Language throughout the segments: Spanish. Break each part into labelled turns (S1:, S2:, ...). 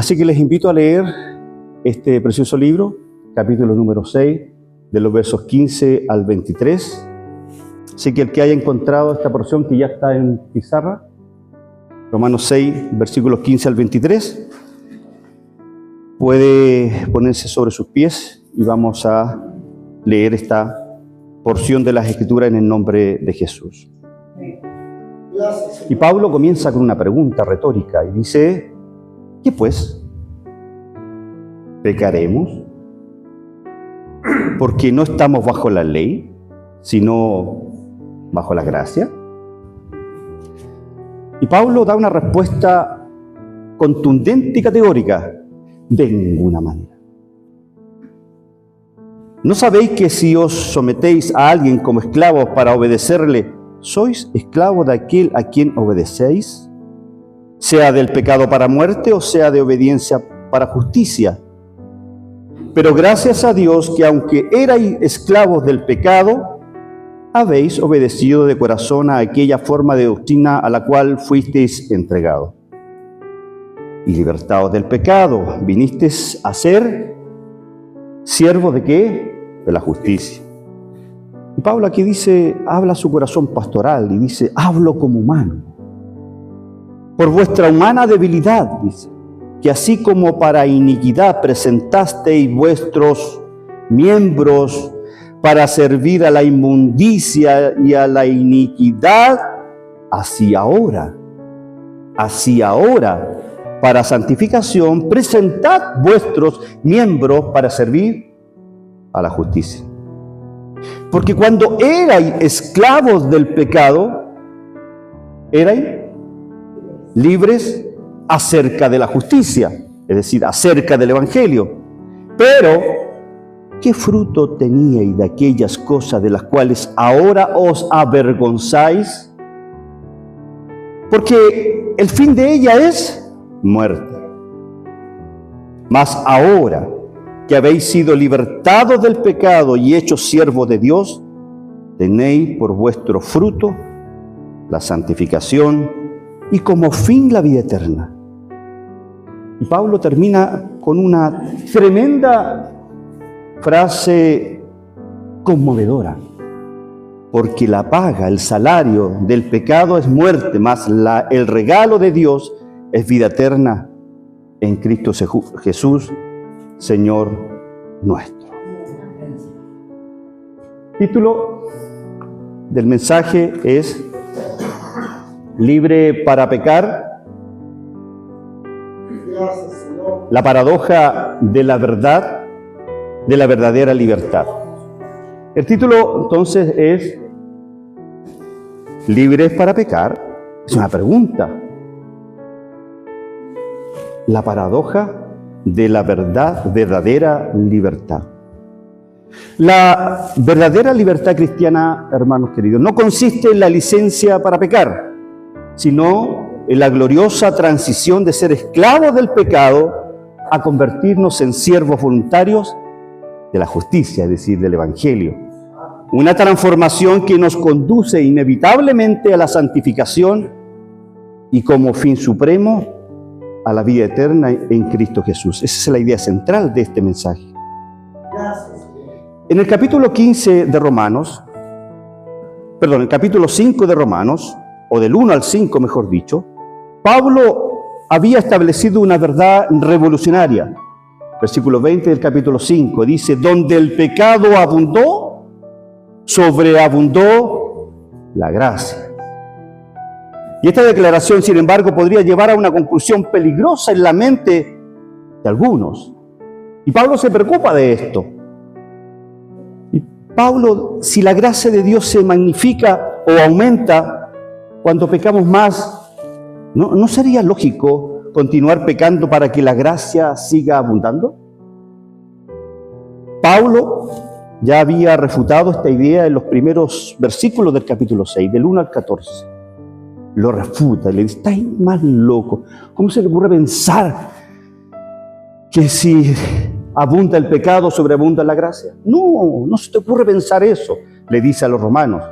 S1: Así que les invito a leer este precioso libro, capítulo número 6, de los versos 15 al 23. Así que el que haya encontrado esta porción que ya está en pizarra, Romanos 6, versículos 15 al 23, puede ponerse sobre sus pies y vamos a leer esta porción de las Escrituras en el nombre de Jesús. Y Pablo comienza con una pregunta retórica y dice: ¿qué pues? ¿Pecaremos? Porque no estamos bajo la ley, sino bajo la gracia. Y Pablo da una respuesta contundente y categórica: de ninguna manera. ¿No sabéis que si os sometéis a alguien como esclavos para obedecerle, sois esclavos de aquel a quien obedecéis? Sea del pecado para muerte o sea de obediencia para justicia. Pero gracias a Dios que aunque erais esclavos del pecado, habéis obedecido de corazón a aquella forma de doctrina a la cual fuisteis entregados. Y libertados del pecado, vinisteis a ser siervos ¿de qué? De la justicia. Y Pablo aquí dice, habla su corazón pastoral y dice: hablo como humano. Por vuestra humana debilidad, dice, que así como para iniquidad presentasteis vuestros miembros para servir a la inmundicia y a la iniquidad, así ahora, para santificación, presentad vuestros miembros para servir a la justicia. Porque cuando erais esclavos del pecado, erais libres acerca de la justicia, es decir, acerca del Evangelio. Pero, ¿qué fruto teníais de aquellas cosas de las cuales ahora os avergonzáis? Porque el fin de ella es muerte. Mas ahora que habéis sido libertados del pecado y hechos siervos de Dios, tenéis por vuestro fruto la santificación y como fin la vida eterna. Y Pablo termina con una tremenda frase conmovedora: porque la paga, el salario del pecado es muerte, mas el regalo de Dios es vida eterna en Cristo Jesús, Señor nuestro. Título del mensaje es Libre para pecar, la paradoja de la verdad, de la verdadera libertad. El título entonces es ¿Libres para pecar? Es una pregunta. La paradoja de la verdadera libertad. La verdadera libertad cristiana, hermanos queridos, no consiste en la licencia para pecar, sino en la gloriosa transición de ser esclavos del pecado a convertirnos en siervos voluntarios de la justicia, es decir, del Evangelio. Una transformación que nos conduce inevitablemente a la santificación y como fin supremo a la vida eterna en Cristo Jesús. Esa es la idea central de este mensaje. En el capítulo 15 de Romanos, el capítulo 5 de Romanos, o del 1 al 5 mejor dicho, Pablo había establecido una verdad revolucionaria. Versículo 20 del capítulo 5 dice: donde el pecado abundó, sobreabundó la gracia. Y esta declaración, sin embargo, podría llevar a una conclusión peligrosa en la mente de algunos. Y Pablo se preocupa de esto. Y Pablo, si la gracia de Dios se magnifica o aumenta cuando pecamos más, ¿no sería lógico continuar pecando para que la gracia siga abundando? Pablo ya había refutado esta idea en los primeros versículos del capítulo 6, del 1 al 14. Lo refuta y le dice: estáis más loco. ¿Cómo se le ocurre pensar que si abunda el pecado, sobreabunda la gracia? No se te ocurre pensar eso, le dice a los romanos.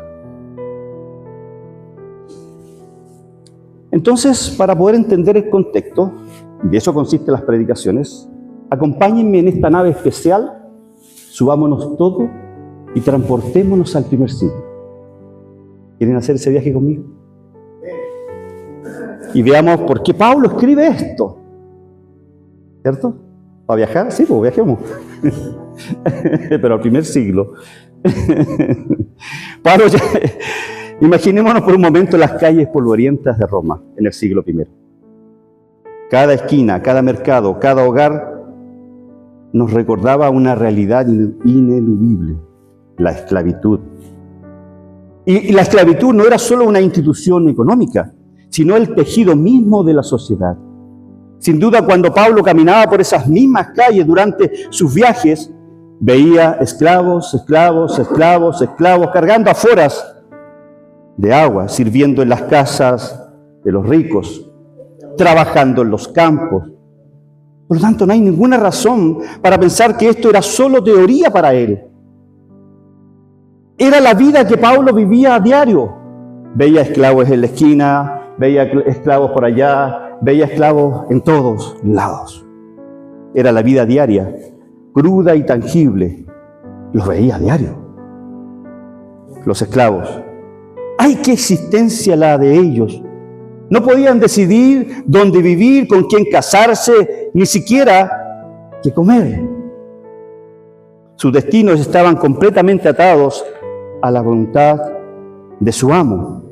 S1: Entonces, para poder entender el contexto, de eso consisten las predicaciones, acompáñenme en esta nave especial, subámonos todos y transportémonos al primer siglo. ¿Quieren hacer ese viaje conmigo? Y veamos por qué Pablo escribe esto. ¿Cierto? ¿Para viajar? Sí, pues viajemos. Pero al primer siglo. Pablo imaginémonos por un momento las calles polvorientas de Roma en el siglo I. Cada esquina, cada mercado, cada hogar nos recordaba una realidad ineludible, la esclavitud. Y la esclavitud no era solo una institución económica, sino el tejido mismo de la sociedad. Sin duda, cuando Pablo caminaba por esas mismas calles durante sus viajes, veía esclavos, cargando aforas de agua, sirviendo en las casas de los ricos, trabajando en los campos. Por lo tanto, no hay ninguna razón para pensar que esto era solo teoría para él. Era la vida que Pablo vivía a diario. Veía esclavos en la esquina, veía esclavos por allá, veía esclavos en todos lados. Era la vida diaria, cruda y tangible. Los veía a diario. Los esclavos. ¡Ay, qué existencia la de ellos! No podían decidir dónde vivir, con quién casarse, ni siquiera qué comer. Sus destinos estaban completamente atados a la voluntad de su amo.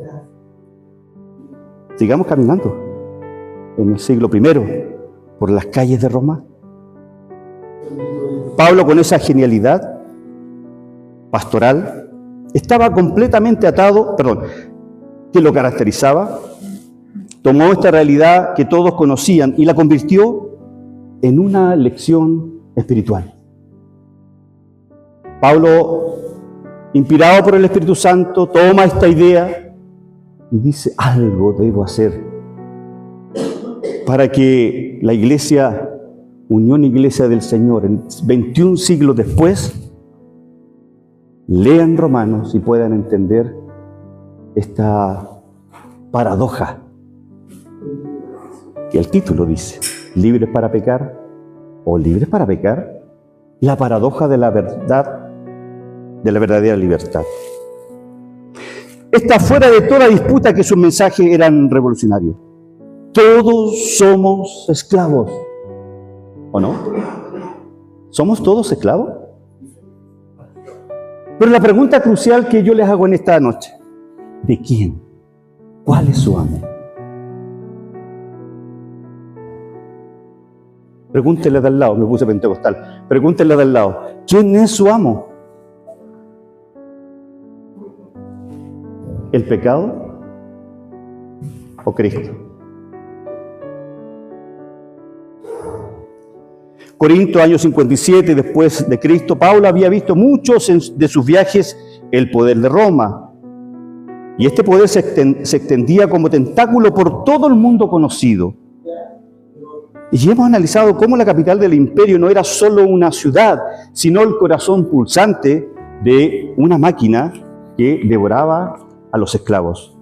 S1: Sigamos caminando en el siglo I por las calles de Roma. Pablo, con esa genialidad pastoral, estaba completamente atado, que lo caracterizaba, tomó esta realidad que todos conocían y la convirtió en una lección espiritual. Pablo, inspirado por el Espíritu Santo, toma esta idea y dice: algo debo hacer para que la iglesia, Unión Iglesia del Señor, 21 siglos después, lean Romanos y puedan entender esta paradoja que el título dice: libres para pecar o libres para pecar, la paradoja de la verdad, de la verdadera libertad. Está fuera de toda disputa que sus mensajes eran revolucionarios. Todos somos esclavos, ¿o no? ¿Somos todos esclavos? Pero la pregunta crucial que yo les hago en esta noche: ¿de quién? ¿Cuál es su amo? Pregúntenle de al lado, me puse pentecostal. Pregúntenle de al lado: ¿quién es su amo? ¿El pecado o Cristo? Corinto, año 57 después de Cristo, Pablo había visto muchos de sus viajes el poder de Roma. Y este poder se extendía como tentáculo por todo el mundo conocido. Y hemos analizado cómo la capital del imperio no era solo una ciudad, sino el corazón pulsante de una máquina que devoraba a los esclavos.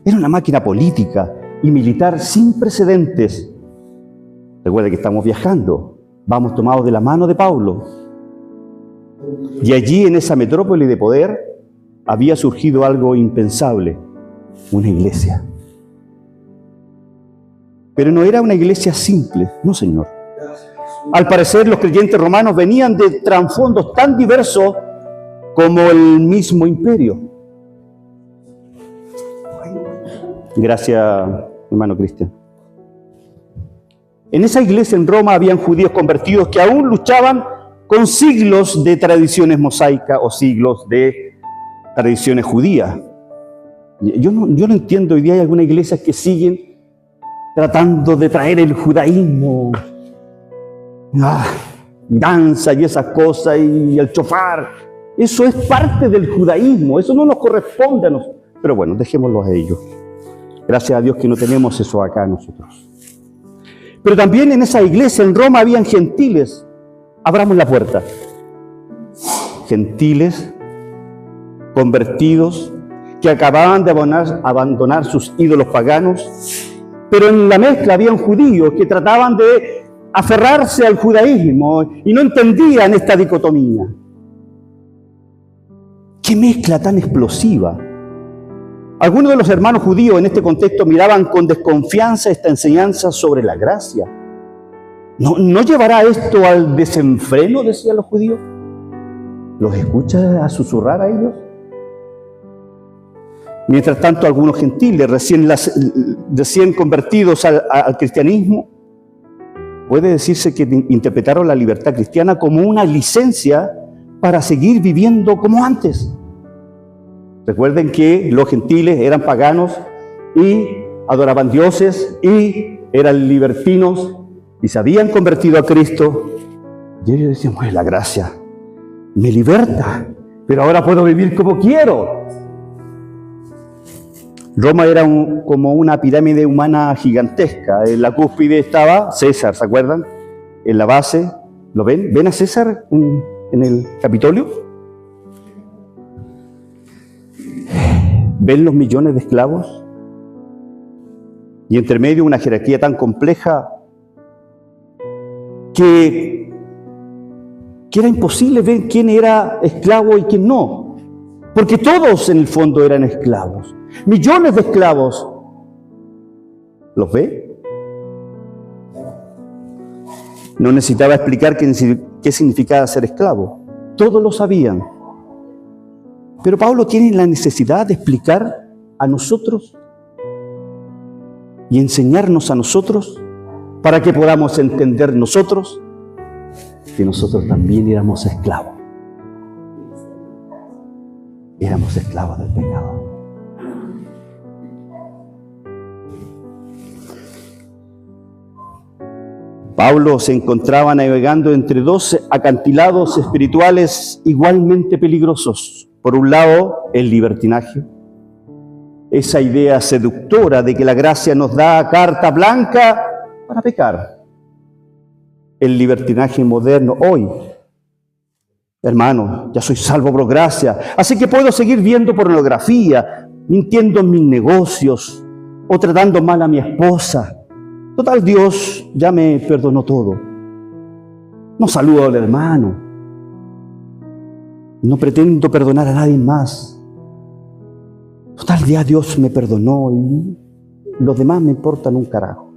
S1: Era una máquina política y militar sin precedentes. Recuerda que estamos viajando, vamos tomados de la mano de Pablo. Y allí, en esa metrópoli de poder, había surgido algo impensable: una iglesia. Pero no era una iglesia simple, no, señor. Al parecer, los creyentes romanos venían de trasfondos tan diversos como el mismo imperio. Gracias, hermano Cristian. En esa iglesia en Roma habían judíos convertidos que aún luchaban con siglos de tradiciones mosaicas o siglos de tradiciones judías. Yo no entiendo, hoy día hay algunas iglesias que siguen tratando de traer el judaísmo, danza y esas cosas, y el chofar. Eso es parte del judaísmo, eso no nos corresponde a nosotros. Pero bueno, dejémoslo a ellos. Gracias a Dios que no tenemos eso acá nosotros. Pero también en esa iglesia en Roma habían gentiles. Abramos la puerta. Gentiles convertidos que acababan de abandonar sus ídolos paganos Pero en la mezcla habían judíos que trataban de aferrarse al judaísmo y no entendían esta dicotomía. ¡Qué mezcla tan explosiva! Algunos de los hermanos judíos en este contexto miraban con desconfianza esta enseñanza sobre la gracia. ¿No llevará esto al desenfreno?, decían los judíos. ¿Los escucha a susurrar a ellos? Mientras tanto, algunos gentiles recién convertidos al cristianismo, puede decirse que interpretaron la libertad cristiana como una licencia para seguir viviendo como antes. Recuerden que los gentiles eran paganos y adoraban dioses y eran libertinos y se habían convertido a Cristo. Y ellos decían, pues la gracia me liberta, pero ahora puedo vivir como quiero. Roma era como una pirámide humana gigantesca. En la cúspide estaba César, ¿se acuerdan? En la base, ¿lo ven? ¿Ven a César en el Capitolio? ¿Ven los millones de esclavos? Y entre medio una jerarquía tan compleja que era imposible ver quién era esclavo y quién no. Porque todos en el fondo eran esclavos. Millones de esclavos. ¿Los ve? No necesitaba explicar qué significaba ser esclavo. Todos lo sabían. Pero Pablo tiene la necesidad de explicar a nosotros y enseñarnos a nosotros para que podamos entender nosotros que nosotros también éramos esclavos. Éramos esclavos del pecado. Pablo se encontraba navegando entre dos acantilados espirituales igualmente peligrosos. Por un lado, el libertinaje, esa idea seductora de que la gracia nos da carta blanca para pecar. El libertinaje moderno hoy, hermano, ya soy salvo por gracia, así que puedo seguir viendo pornografía, mintiendo en mis negocios o tratando mal a mi esposa. Total, Dios ya me perdonó todo. No saludo al hermano. No pretendo perdonar a nadie más. Total, ya Dios me perdonó y los demás me importan un carajo.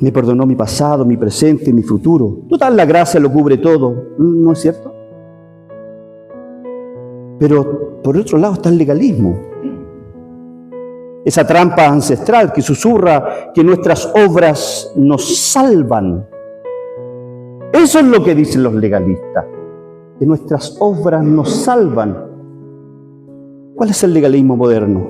S1: Me perdonó mi pasado, mi presente y mi futuro. Total, la gracia lo cubre todo. ¿No es cierto? Pero por otro lado está el legalismo. Esa trampa ancestral que susurra que nuestras obras nos salvan. Eso es lo que dicen los legalistas, que nuestras obras nos salvan. ¿Cuál es el legalismo moderno?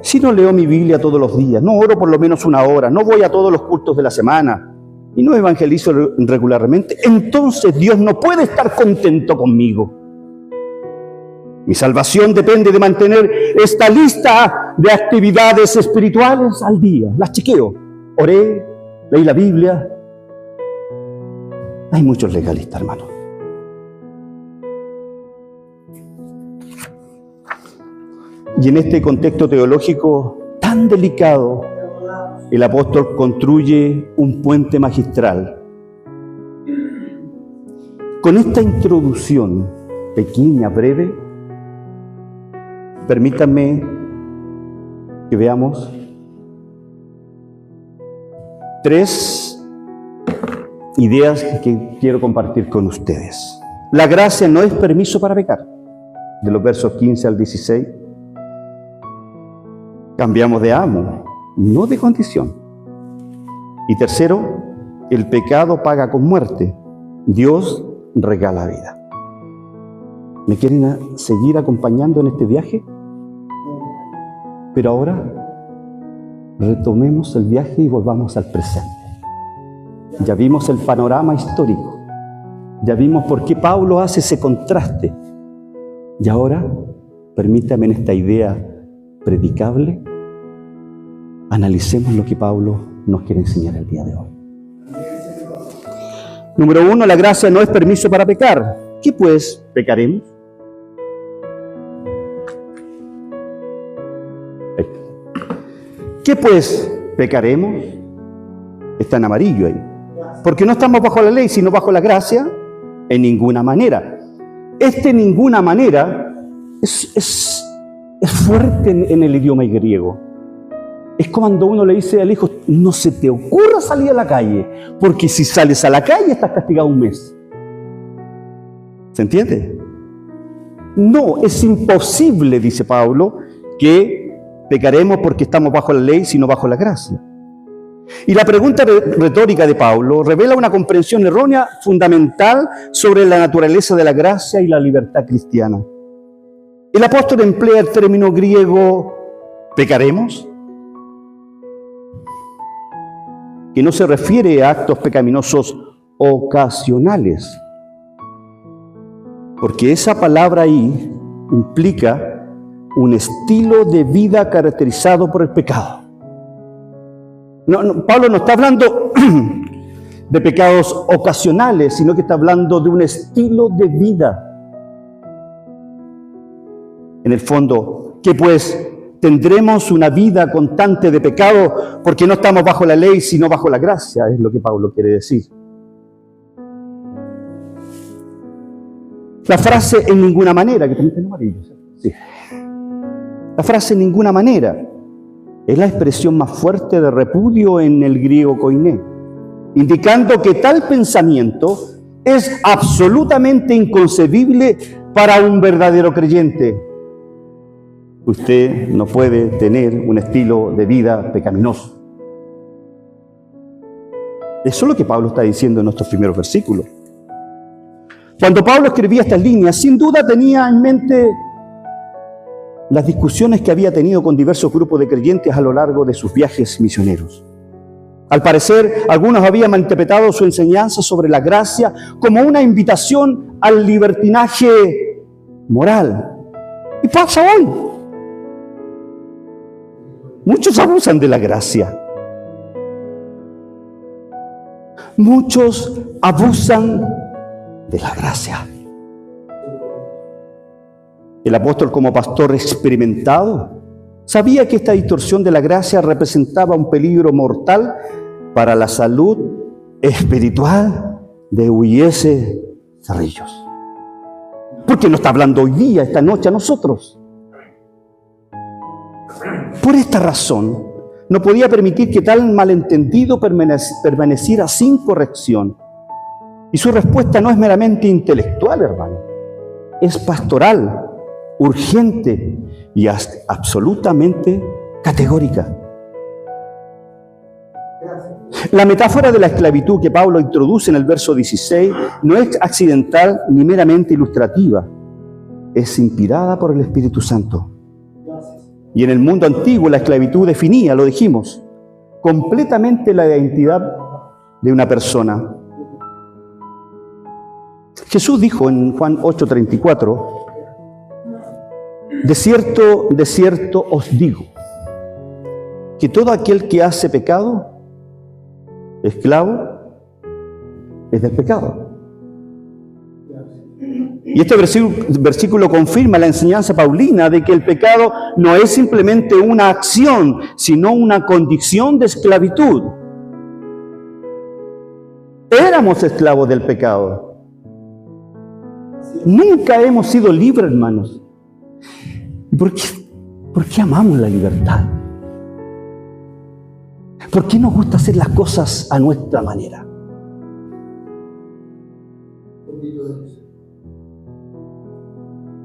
S1: Si no leo mi Biblia todos los días, no oro por lo menos una hora, no voy a todos los cultos de la semana y no evangelizo regularmente, entonces Dios no puede estar contento conmigo. Mi salvación depende de mantener esta lista de actividades espirituales al día. Las chequeo. Oré, leí la Biblia. Hay muchos legalistas, hermano. Y en este contexto teológico tan delicado, el apóstol construye un puente magistral. Con esta introducción pequeña, breve, permítanme que veamos 3 ideas que quiero compartir con ustedes. La gracia no es permiso para pecar. De los versos 15 al 16. Cambiamos de amo, no de condición. Y tercero, el pecado paga con muerte. Dios regala vida. ¿Me quieren seguir acompañando en este viaje? Pero ahora retomemos el viaje y volvamos al presente. Ya vimos el panorama histórico. Ya vimos por qué Pablo hace ese contraste. Y ahora, permítame en esta idea predicable, analicemos lo que Pablo nos quiere enseñar el día de hoy. Número 1, la gracia no es permiso para pecar. ¿Qué pues pecaremos? ¿Qué pues? ¿Pecaremos? Está en amarillo ahí. Porque no estamos bajo la ley, sino bajo la gracia. En ninguna manera. Ninguna manera es fuerte en el idioma griego. Es cuando uno le dice al hijo, no se te ocurra salir a la calle, porque si sales a la calle estás castigado un mes. ¿Se entiende? No, es imposible, dice Pablo, que pecaremos porque estamos bajo la ley, sino bajo la gracia. Y la pregunta retórica de Pablo revela una comprensión errónea fundamental sobre la naturaleza de la gracia y la libertad cristiana. El apóstol emplea el término griego ¿pecaremos?, que no se refiere a actos pecaminosos ocasionales, porque esa palabra ahí implica un estilo de vida caracterizado por el pecado. Pablo no está hablando de pecados ocasionales, sino que está hablando de un estilo de vida. En el fondo, ¿qué pues? ¿Tendremos una vida constante de pecado porque no estamos bajo la ley, sino bajo la gracia? Es lo que Pablo quiere decir. La frase en ninguna manera, que también tiene amarillo. Sí. La frase en ninguna manera es la expresión más fuerte de repudio en el griego koiné, indicando que tal pensamiento es absolutamente inconcebible para un verdadero creyente. Usted no puede tener un estilo de vida pecaminoso. Eso es lo que Pablo está diciendo en nuestros primeros versículos. Cuando Pablo escribía estas líneas, sin duda tenía en mente las discusiones que había tenido con diversos grupos de creyentes a lo largo de sus viajes misioneros. Al parecer, algunos habían malinterpretado su enseñanza sobre la gracia como una invitación al libertinaje moral. Y pasa hoy. Muchos abusan de la gracia. Muchos abusan de la gracia. El apóstol, como pastor experimentado, sabía que esta distorsión de la gracia representaba un peligro mortal para la salud espiritual de Huiese Cerrillos. Porque no está hablando hoy día, esta noche, a nosotros. Por esta razón, no podía permitir que tal malentendido permaneciera sin corrección. Y su respuesta no es meramente intelectual, hermano. Es pastoral, urgente y absolutamente categórica. La metáfora de la esclavitud que Pablo introduce en el verso 16 no es accidental ni meramente ilustrativa. Es inspirada por el Espíritu Santo. Y en el mundo antiguo la esclavitud definía, lo dijimos, completamente la identidad de una persona. Jesús dijo en Juan 8:34, de cierto os digo, que todo aquel que hace pecado, esclavo, es del pecado. Y este versículo confirma la enseñanza paulina de que el pecado no es simplemente una acción, sino una condición de esclavitud. Éramos esclavos del pecado. Nunca hemos sido libres, hermanos. ¿Por qué amamos la libertad? ¿Por qué nos gusta hacer las cosas a nuestra manera?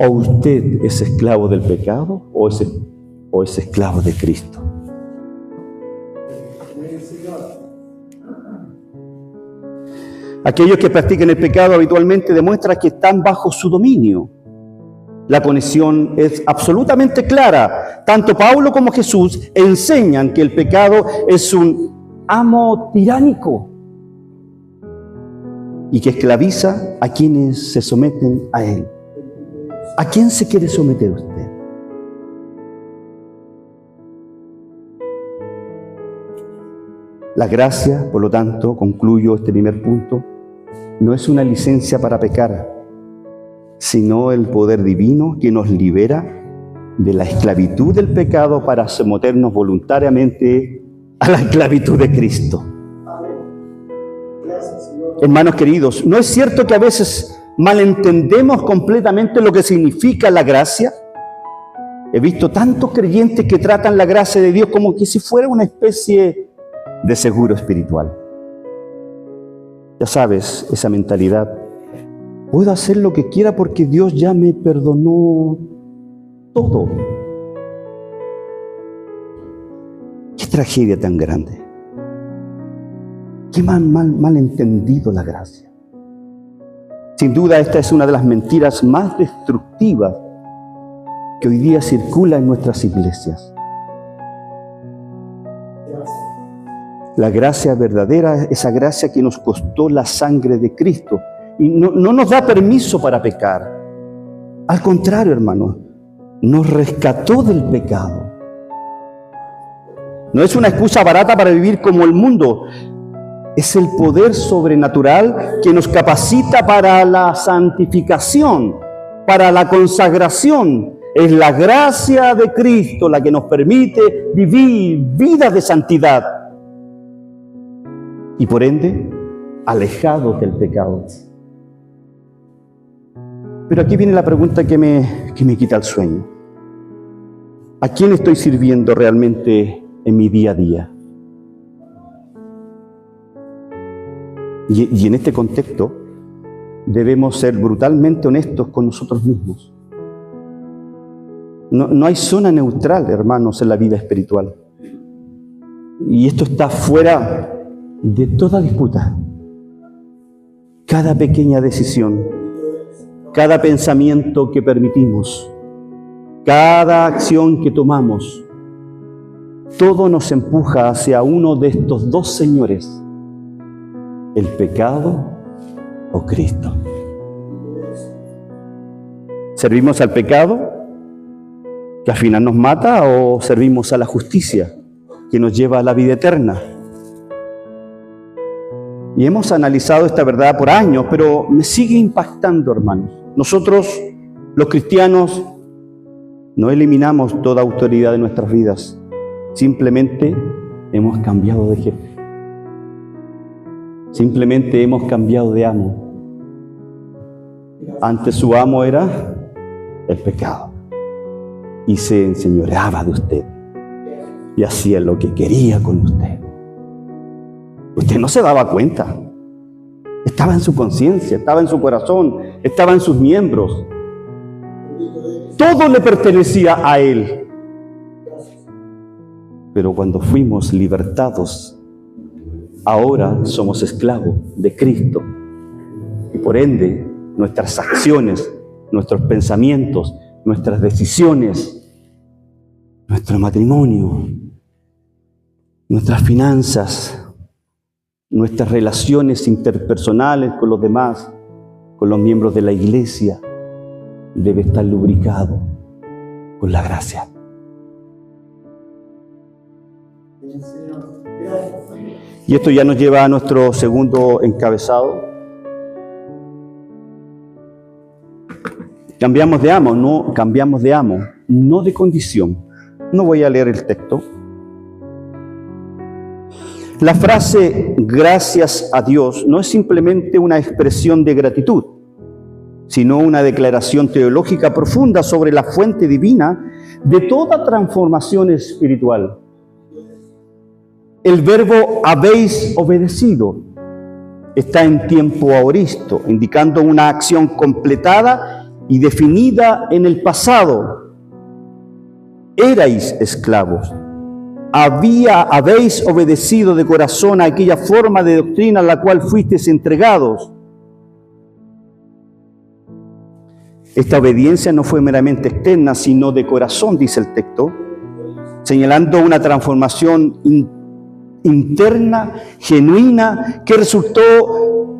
S1: ¿O usted es esclavo del pecado o es esclavo de Cristo? Aquellos que practican el pecado habitualmente demuestran que están bajo su dominio. La conexión es absolutamente clara. Tanto Pablo como Jesús enseñan que el pecado es un amo tiránico y que esclaviza a quienes se someten a él. ¿A quién se quiere someter usted? La gracia, por lo tanto, concluyo este primer punto, no es una licencia para pecar, sino el poder divino que nos libera de la esclavitud del pecado para someternos voluntariamente a la esclavitud de Cristo. Hermanos queridos, ¿no es cierto que a veces malentendemos completamente lo que significa la gracia? He visto tantos creyentes que tratan la gracia de Dios como que si fuera una especie de seguro espiritual. Ya sabes, esa mentalidad. Puedo hacer lo que quiera porque Dios ya me perdonó todo. Qué tragedia tan grande. Qué mal entendido la gracia. Sin duda esta es una de las mentiras más destructivas que hoy día circula en nuestras iglesias. La gracia verdadera, esa gracia que nos costó la sangre de Cristo y no nos da permiso para pecar. Al contrario, hermanos, nos rescató del pecado. No es una excusa barata para vivir como el mundo. Es el poder sobrenatural que nos capacita para la santificación, para la consagración. Es la gracia de Cristo la que nos permite vivir vidas de santidad y por ende alejados del pecado. Pero aquí viene la pregunta que me quita el sueño. ¿A quién estoy sirviendo realmente en mi día a día? Y en este contexto debemos ser brutalmente honestos con nosotros mismos. No hay zona neutral, hermanos, en la vida espiritual. Y esto está fuera de toda disputa. Cada pequeña decisión, cada pensamiento que permitimos, cada acción que tomamos, todo nos empuja hacia uno de estos dos señores: el pecado o Cristo. ¿Servimos al pecado, que al final nos mata, o servimos a la justicia, que nos lleva a la vida eterna? Y hemos analizado esta verdad por años, pero me sigue impactando, hermanos. Nosotros, los cristianos, no eliminamos toda autoridad de nuestras vidas. Simplemente hemos cambiado de jefe. Simplemente hemos cambiado de amo. Antes su amo era el pecado y se enseñoreaba de usted y hacía lo que quería con usted. Usted no se daba cuenta. Estaba en su conciencia, estaba en su corazón, estaba en sus miembros. Todo le pertenecía a él. Pero cuando fuimos libertados, ahora somos esclavos de Cristo. Y por ende, nuestras acciones, nuestros pensamientos, nuestras decisiones, nuestro matrimonio, nuestras finanzas, nuestras relaciones interpersonales con los demás, con los miembros de la iglesia, debe estar lubricado con la gracia. Y esto ya nos lleva a nuestro segundo encabezado. Cambiamos de amo, no de condición. No voy a leer el texto. La frase gracias a Dios no es simplemente una expresión de gratitud, sino una declaración teológica profunda sobre la fuente divina de toda transformación espiritual. El verbo habéis obedecido está en tiempo aoristo, indicando una acción completada y definida en el pasado. Erais esclavos. Habéis obedecido de corazón a aquella forma de doctrina a la cual fuisteis entregados. Esta obediencia no fue meramente externa, sino de corazón, dice el texto, señalando una transformación interna, genuina, que resultó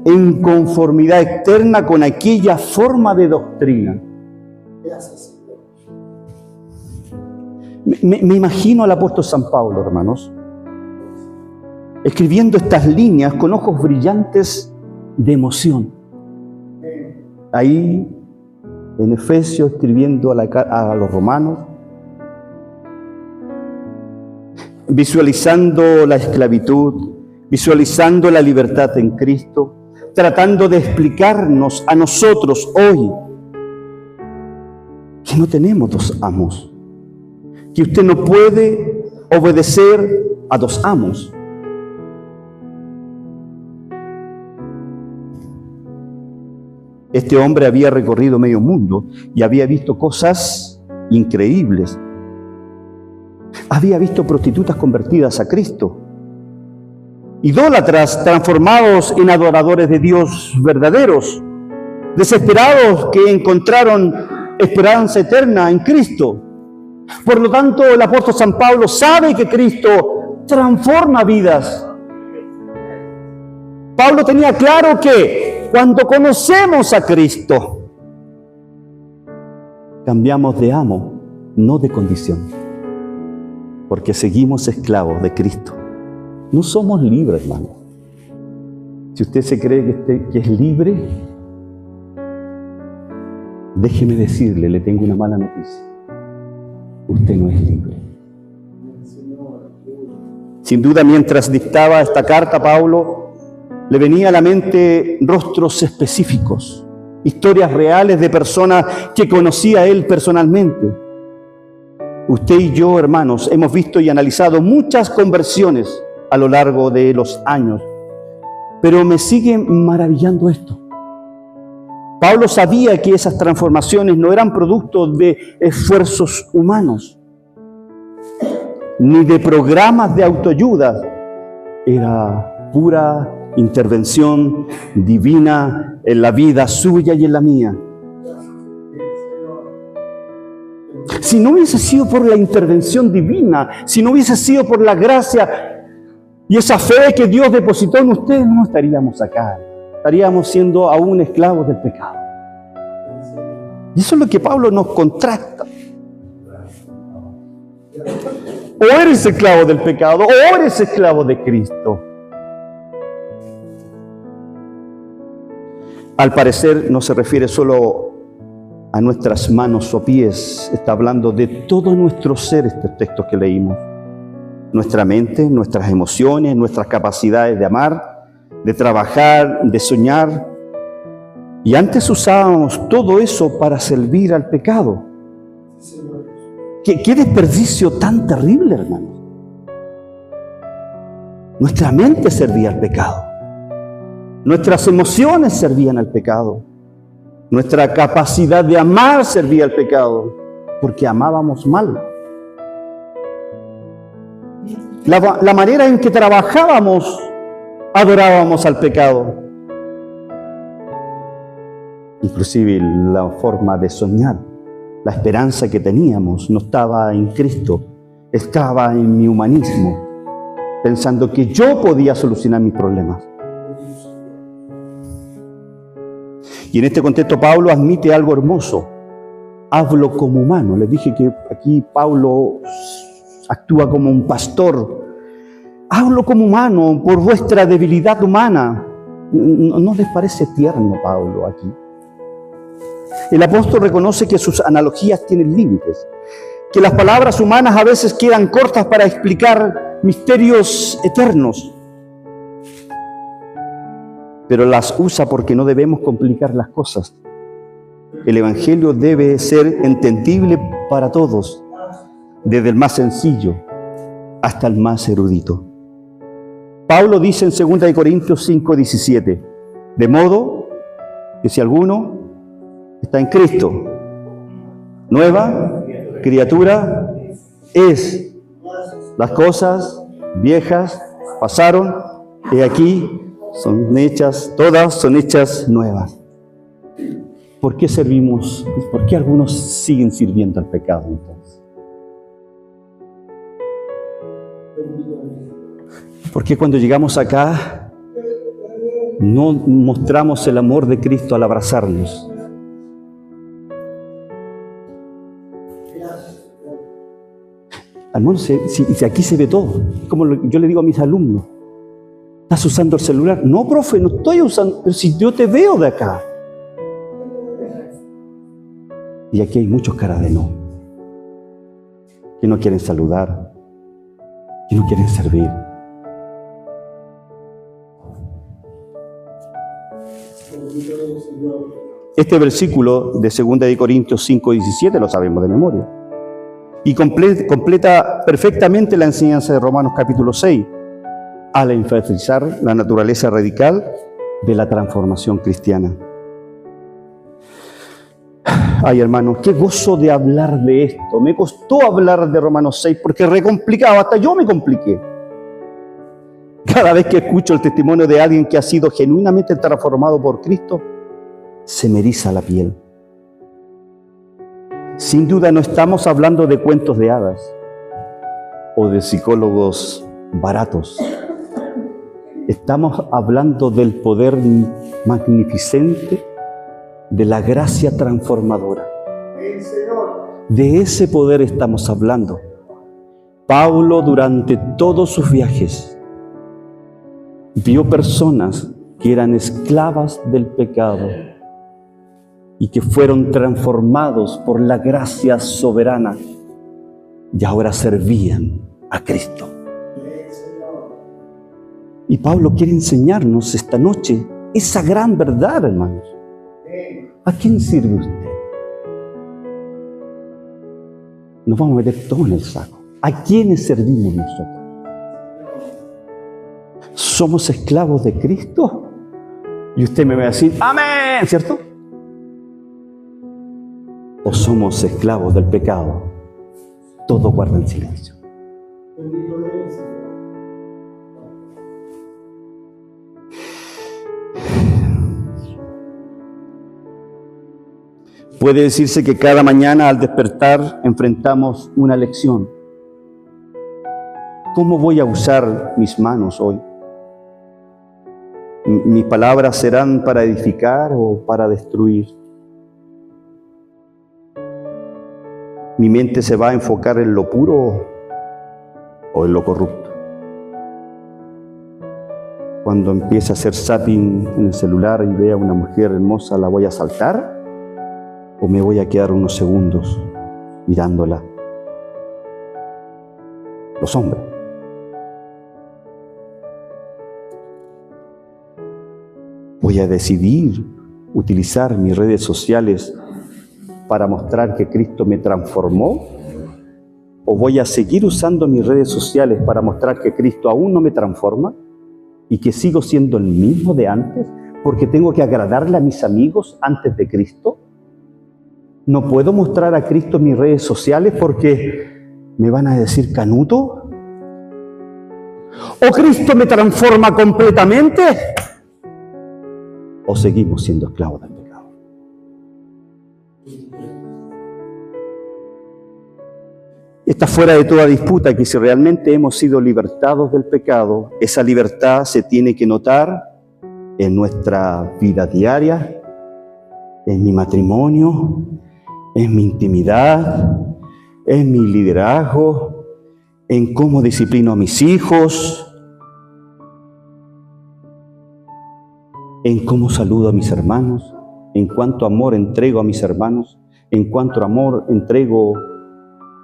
S1: en conformidad externa con aquella forma de doctrina. Me imagino al apóstol San Pablo, hermanos, escribiendo estas líneas con ojos brillantes de emoción. Ahí, en Efesios, escribiendo a los romanos, visualizando la esclavitud, visualizando la libertad en Cristo, tratando de explicarnos a nosotros hoy que no tenemos dos amos, que usted no puede obedecer a dos amos. Este hombre había recorrido medio mundo y había visto cosas increíbles. Había visto prostitutas convertidas a Cristo, idólatras transformados en adoradores de Dios verdaderos, desesperados que encontraron esperanza eterna en Cristo. Por lo tanto, el apóstol San Pablo sabe que Cristo transforma vidas. Pablo tenía claro que cuando conocemos a Cristo, cambiamos de amo, no de condición, porque seguimos esclavos de Cristo. No somos libres, hermano. Si usted se cree que es libre, déjeme decirle, le tengo una mala noticia. Usted no es libre. Sin duda, mientras dictaba esta carta, Pablo le venía a la mente rostros específicos, historias reales de personas que conocía él personalmente. Usted y yo, hermanos, hemos visto y analizado muchas conversiones a lo largo de los años, pero me sigue maravillando esto. Pablo sabía que esas transformaciones no eran producto de esfuerzos humanos, ni de programas de autoayuda. Era pura intervención divina en la vida suya y en la mía. Si no hubiese sido por la intervención divina, si no hubiese sido por la gracia y esa fe que Dios depositó en ustedes, no estaríamos acá. Estaríamos siendo aún esclavos del pecado. Y eso es lo que Pablo nos contrasta. O eres esclavo del pecado, o eres esclavo de Cristo. Al parecer no se refiere solo a nuestras manos o pies, está hablando de todo nuestro ser estos textos que leímos. Nuestra mente, nuestras emociones, nuestras capacidades de amar, de trabajar, de soñar. Y antes usábamos todo eso para servir al pecado. ¿Qué desperdicio tan terrible, hermanos? Nuestra mente servía al pecado. Nuestras emociones servían al pecado. Nuestra capacidad de amar servía al pecado, porque amábamos mal. La manera en que trabajábamos, adorábamos al pecado. Inclusive la forma de soñar, la esperanza que teníamos no estaba en Cristo, estaba en mi humanismo, pensando que yo podía solucionar mis problemas. Y en este contexto Pablo admite algo hermoso. Hablo como humano. Les dije que aquí Pablo actúa como un pastor. Hablo como humano por vuestra debilidad humana. ¿No les parece tierno Pablo aquí? El apóstol reconoce que sus analogías tienen límites, que las palabras humanas a veces quedan cortas para explicar misterios eternos, pero las usa porque no debemos complicar las cosas. El Evangelio debe ser entendible para todos, desde el más sencillo hasta el más erudito. Pablo dice en 2 Corintios 5:17, de modo que si alguno está en Cristo, nueva criatura es. Las cosas viejas pasaron, y aquí son hechas, todas son hechas nuevas. ¿Por qué servimos? ¿Por qué algunos siguen sirviendo al pecado entonces? Porque cuando llegamos acá no mostramos el amor de Cristo al abrazarnos. Hermano, si aquí se ve todo, como yo le digo a mis alumnos, ¿estás usando el celular? No, profe, no estoy usando, pero si yo te veo de acá. Y aquí hay muchos caras de no, que no quieren saludar, que no quieren servir. Este versículo de 2 Corintios 5:17 lo sabemos de memoria. Y completa perfectamente la enseñanza de Romanos capítulo 6, al enfatizar la naturaleza radical de la transformación cristiana. Ay, hermanos, qué gozo de hablar de esto. Me costó hablar de Romanos 6 porque es re complicado, hasta yo me compliqué. Cada vez que escucho el testimonio de alguien que ha sido genuinamente transformado por Cristo, se me eriza la piel. Sin duda no estamos hablando de cuentos de hadas o de psicólogos baratos. Estamos hablando del poder magnificente de la gracia transformadora. De ese poder estamos hablando. Pablo, durante todos sus viajes, vio personas que eran esclavas del pecado y que fueron transformados por la gracia soberana y ahora servían a Cristo. Y Pablo quiere enseñarnos esta noche esa gran verdad, hermanos. ¿A quién sirve usted? Nos vamos a meter todo en el saco. ¿A quiénes servimos nosotros? ¿Somos esclavos de Cristo? Y usted me va a decir, amén, ¿cierto? ¿O somos esclavos del pecado? Todo guarda en silencio. Puede decirse que cada mañana al despertar enfrentamos una lección. ¿Cómo voy a usar mis manos hoy? ¿Mis palabras serán para edificar o para destruir? ¿Mi mente se va a enfocar en lo puro o en lo corrupto? Cuando empiece a hacer zapping en el celular y vea a una mujer hermosa, ¿la voy a saltar? ¿O me voy a quedar unos segundos mirándola? Los hombres. ¿Voy a decidir utilizar mis redes sociales para mostrar que Cristo me transformó? ¿O voy a seguir usando mis redes sociales para mostrar que Cristo aún no me transforma y que sigo siendo el mismo de antes porque tengo que agradarle a mis amigos antes de Cristo? ¿No puedo mostrar a Cristo en mis redes sociales porque me van a decir canuto? ¿O Cristo me transforma completamente? ¿O seguimos siendo esclavos del pecado? Está fuera de toda disputa que si realmente hemos sido libertados del pecado, esa libertad se tiene que notar en nuestra vida diaria, en mi matrimonio, en mi intimidad, en mi liderazgo, en cómo disciplino a mis hijos, en cómo saludo a mis hermanos, en cuánto amor entrego a mis hermanos, en cuánto amor entrego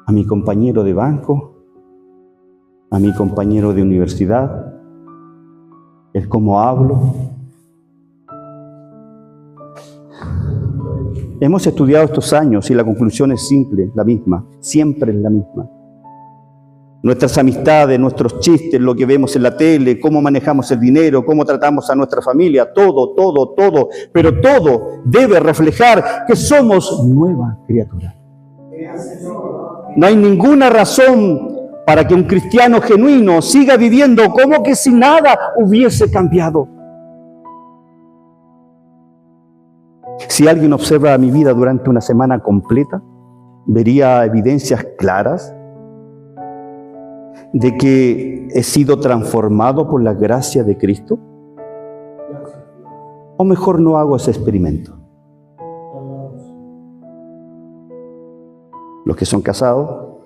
S1: a mi compañero de banco, a mi compañero de universidad, el cómo hablo. Hemos estudiado estos años y la conclusión es simple, la misma, siempre es la misma. Nuestras amistades, nuestros chistes, lo que vemos en la tele, cómo manejamos el dinero, cómo tratamos a nuestra familia, todo, pero todo debe reflejar que somos nueva criatura. No hay ninguna razón para que un cristiano genuino siga viviendo como que si nada hubiese cambiado. Si alguien observa mi vida durante una semana completa, vería evidencias claras de que he sido transformado por la gracia de Cristo. O mejor no hago ese experimento. Los que son casados,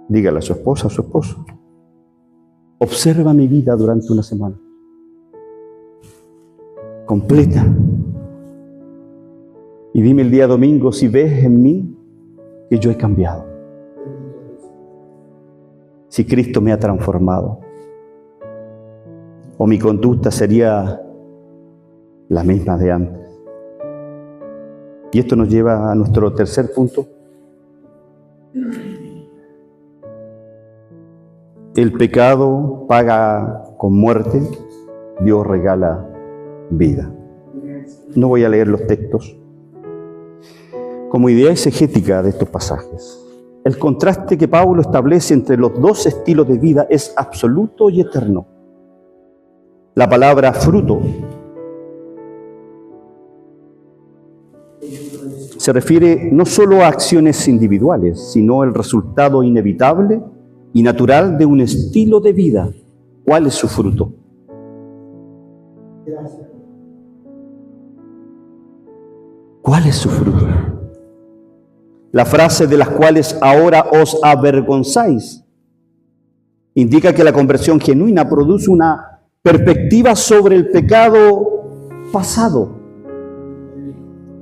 S1: dígale a su esposa, a su esposo, observa mi vida durante una semana completa y dime el día domingo si ves en mí que yo he cambiado. si Cristo me ha transformado? ¿O mi conducta sería la misma de antes? Y esto nos lleva a nuestro tercer punto. El pecado paga con muerte, Dios regala vida. No voy a leer los textos. Como idea exegética de estos pasajes, el contraste que Pablo establece entre los dos estilos de vida es absoluto y eterno. La palabra fruto se refiere no solo a acciones individuales, sino el resultado inevitable y natural de un estilo de vida. ¿Cuál es su fruto? ¿Cuál es su fruto? La frase de las cuales ahora os avergonzáis indica que la conversión genuina produce una perspectiva sobre el pecado pasado.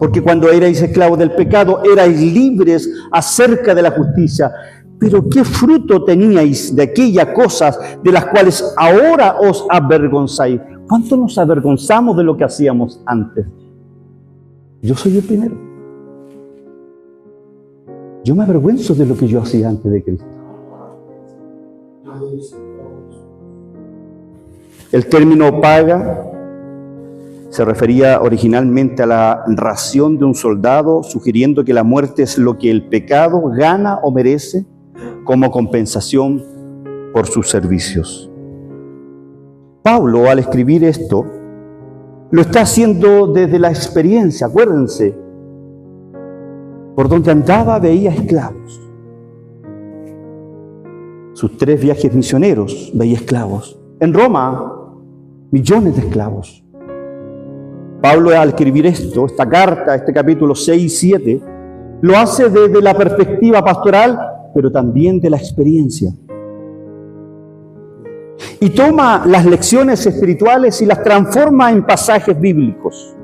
S1: Porque cuando erais esclavos del pecado, erais libres acerca de la justicia. Pero ¿qué fruto teníais de aquellas cosas de las cuales ahora os avergonzáis? ¿Cuánto nos avergonzamos de lo que hacíamos antes? Yo soy el primero. Yo me avergüenzo de lo que yo hacía antes de Cristo. El término paga se refería originalmente a la ración de un soldado, sugiriendo que la muerte es lo que el pecado gana o merece como compensación por sus servicios. Pablo, al escribir esto, lo está haciendo desde la experiencia. Acuérdense, por donde andaba veía esclavos. Sus 3 viajes misioneros veía esclavos. En Roma, millones de esclavos. Pablo, al escribir esto, esta carta, este capítulo 6 y 7, lo hace desde la perspectiva pastoral, pero también de la experiencia. Y toma las lecciones espirituales y las transforma en pasajes bíblicos.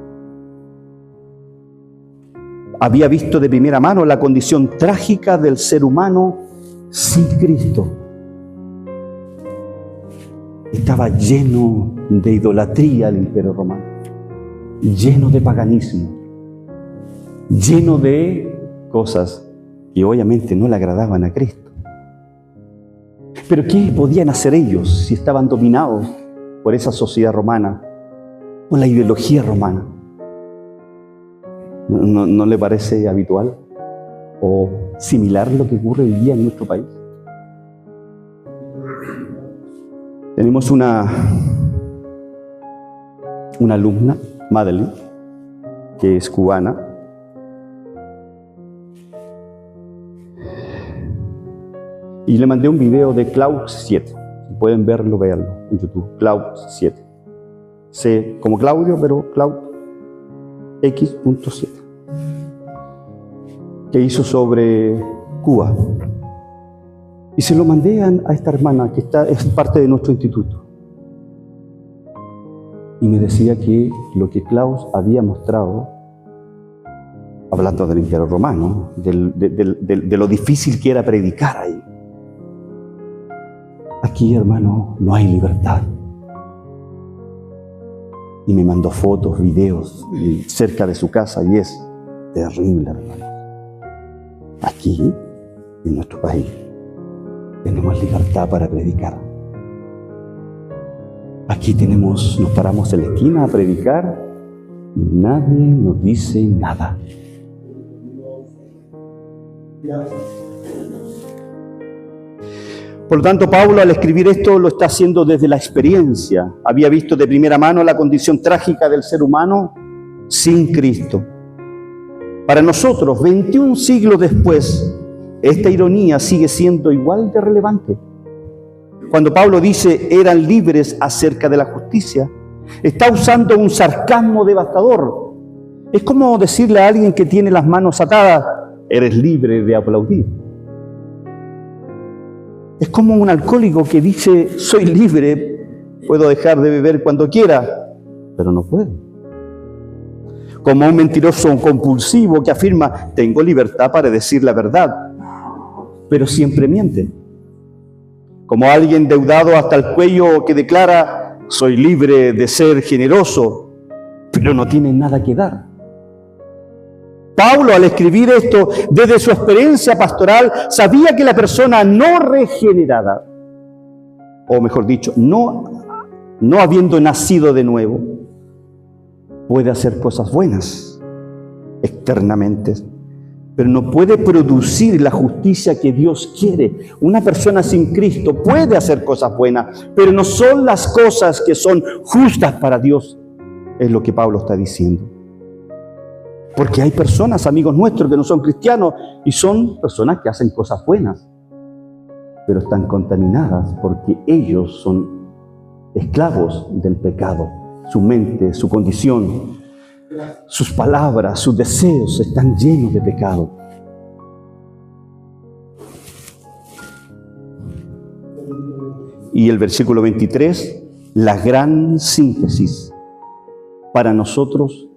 S1: Había visto de primera mano la condición trágica del ser humano sin Cristo. Estaba lleno de idolatría el Imperio Romano, lleno de paganismo, lleno de cosas que obviamente no le agradaban a Cristo. Pero ¿qué podían hacer ellos si estaban dominados por esa sociedad romana, por la ideología romana? ¿No le parece habitual o similar lo que ocurre hoy día en nuestro país? Tenemos una alumna, Madeline, que es cubana. Y le mandé un video de Cloud 7. Si pueden verlo, véanlo en YouTube. Cloud 7. C como Claudio, pero Cloud X.7. Que hizo sobre Cuba. Y se lo mandé a esta hermana que es parte de nuestro instituto. Y me decía que lo que Klaus había mostrado, hablando del Imperio Romano, de lo difícil que era predicar ahí. Aquí, hermano, no hay libertad. Y me mandó fotos, videos cerca de su casa y es terrible, hermano. Aquí, en nuestro país, tenemos libertad para predicar. Aquí nos paramos en la esquina a predicar y nadie nos dice nada. Por lo tanto, Pablo, al escribir esto, lo está haciendo desde la experiencia. Había visto de primera mano la condición trágica del ser humano sin Cristo. Para nosotros, 21 siglos después, esta ironía sigue siendo igual de relevante. Cuando Pablo dice, eran libres acerca de la justicia, está usando un sarcasmo devastador. Es como decirle a alguien que tiene las manos atadas, eres libre de aplaudir. Es como un alcohólico que dice, soy libre, puedo dejar de beber cuando quiera, pero no puede. Como un mentiroso compulsivo que afirma, tengo libertad para decir la verdad, pero siempre miente. como alguien endeudado hasta el cuello que declara: soy libre de ser generoso, pero no tiene nada que dar. Pablo, al escribir esto desde su experiencia pastoral, sabía que la persona no regenerada, o mejor dicho, no habiendo nacido de nuevo, puede hacer cosas buenas externamente, pero no puede producir la justicia que Dios quiere. Una persona sin Cristo puede hacer cosas buenas, pero no son las cosas que son justas para Dios, es lo que Pablo está diciendo. Porque hay personas, amigos nuestros, que no son cristianos y son personas que hacen cosas buenas, pero están contaminadas porque ellos son esclavos del pecado. Su mente, su condición, sus palabras, sus deseos están llenos de pecado. Y el versículo 23, la gran síntesis para nosotros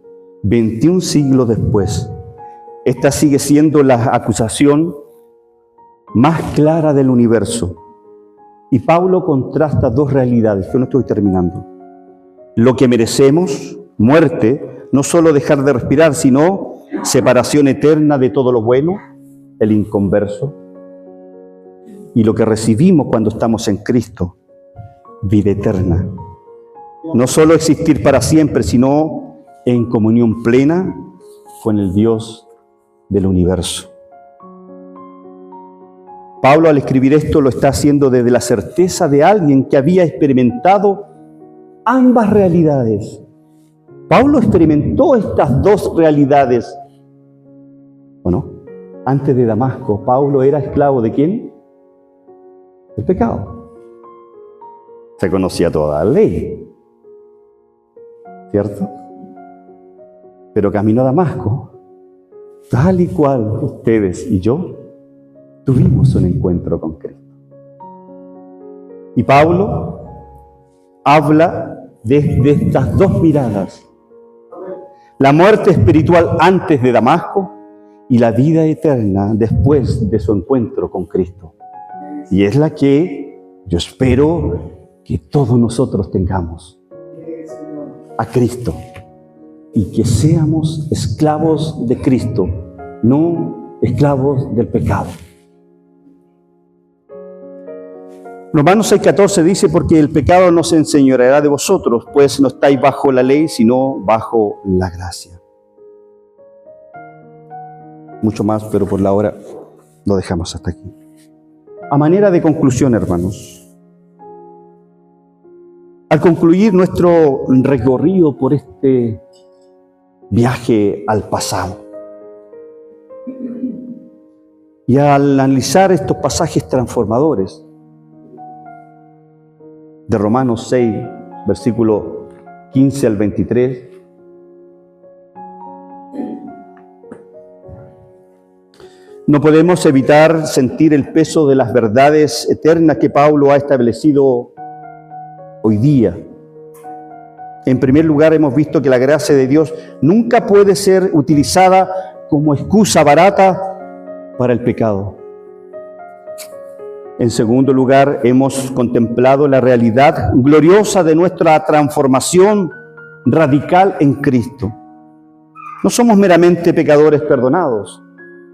S1: 21 siglos después. Esta sigue siendo la acusación más clara del universo. Y Pablo contrasta dos realidades, yo no estoy terminando. Lo que merecemos, muerte, no solo dejar de respirar, sino separación eterna de todo lo bueno, el inconverso. Y lo que recibimos cuando estamos en Cristo, vida eterna. No solo existir para siempre, sino en comunión plena con el Dios del universo. Pablo, al escribir esto, lo está haciendo desde la certeza de alguien que había experimentado ambas realidades. Pablo experimentó estas dos realidades. ¿O no? Antes de Damasco, Pablo era esclavo ¿de quién? Del pecado. Se conocía toda la ley, ¿cierto? Pero camino a Damasco, tal y cual ustedes y yo tuvimos un encuentro con Cristo. Y Pablo habla desde estas dos miradas: la muerte espiritual antes de Damasco y la vida eterna después de su encuentro con Cristo. Y es la que yo espero que todos nosotros tengamos: a Cristo, y que seamos esclavos de Cristo, no esclavos del pecado. Romanos 6:14 dice: porque el pecado no se enseñoreará de vosotros, pues no estáis bajo la ley, sino bajo la gracia. Mucho más, pero por la hora lo dejamos hasta aquí. A manera de conclusión, hermanos, al concluir nuestro recorrido por este viaje al pasado, y al analizar estos pasajes transformadores de Romanos 6, versículo 15 al 23, no podemos evitar sentir el peso de las verdades eternas que Pablo ha establecido hoy día. En primer lugar, hemos visto que la gracia de Dios nunca puede ser utilizada como excusa barata para el pecado. En segundo lugar, hemos contemplado la realidad gloriosa de nuestra transformación radical en Cristo. No somos meramente pecadores perdonados,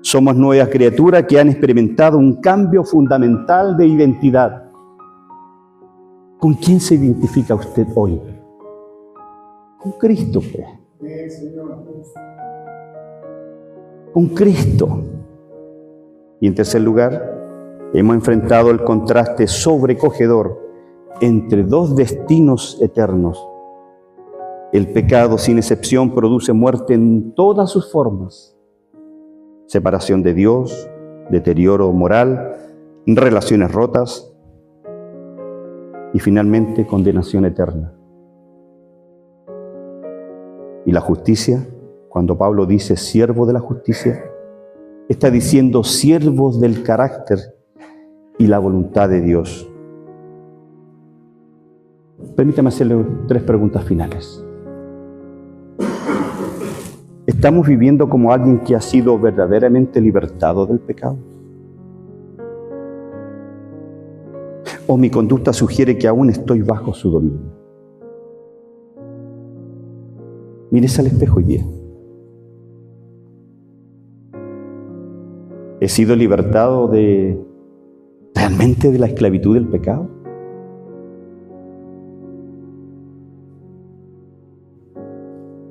S1: somos nuevas criaturas que han experimentado un cambio fundamental de identidad. ¿Con quién se identifica usted hoy? Con Cristo, pues. Con Cristo. Y en tercer lugar, hemos enfrentado el contraste sobrecogedor entre dos destinos eternos. El pecado, sin excepción, produce muerte en todas sus formas: separación de Dios, deterioro moral, relaciones rotas y finalmente condenación eterna. Y la justicia, cuando Pablo dice siervo de la justicia, está diciendo siervos del carácter y la voluntad de Dios. Permítame hacerle 3 preguntas finales. ¿Estamos viviendo como alguien que ha sido verdaderamente libertado del pecado? ¿O mi conducta sugiere que aún estoy bajo su dominio? Mírese al espejo hoy día. ¿He sido libertado realmente de la esclavitud del pecado?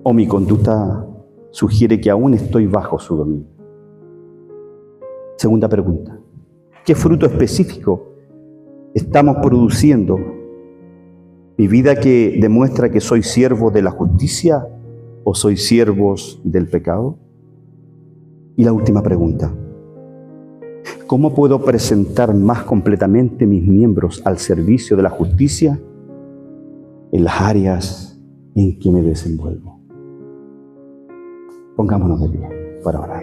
S1: ¿O mi conducta sugiere que aún estoy bajo su dominio? Segunda pregunta. ¿Qué fruto específico estamos produciendo? ¿Mi vida que demuestra que soy siervo de la justicia o soy siervos del pecado? Y la última pregunta. ¿Cómo puedo presentar más completamente mis miembros al servicio de la justicia en las áreas en que me desenvuelvo? Pongámonos de pie para orar.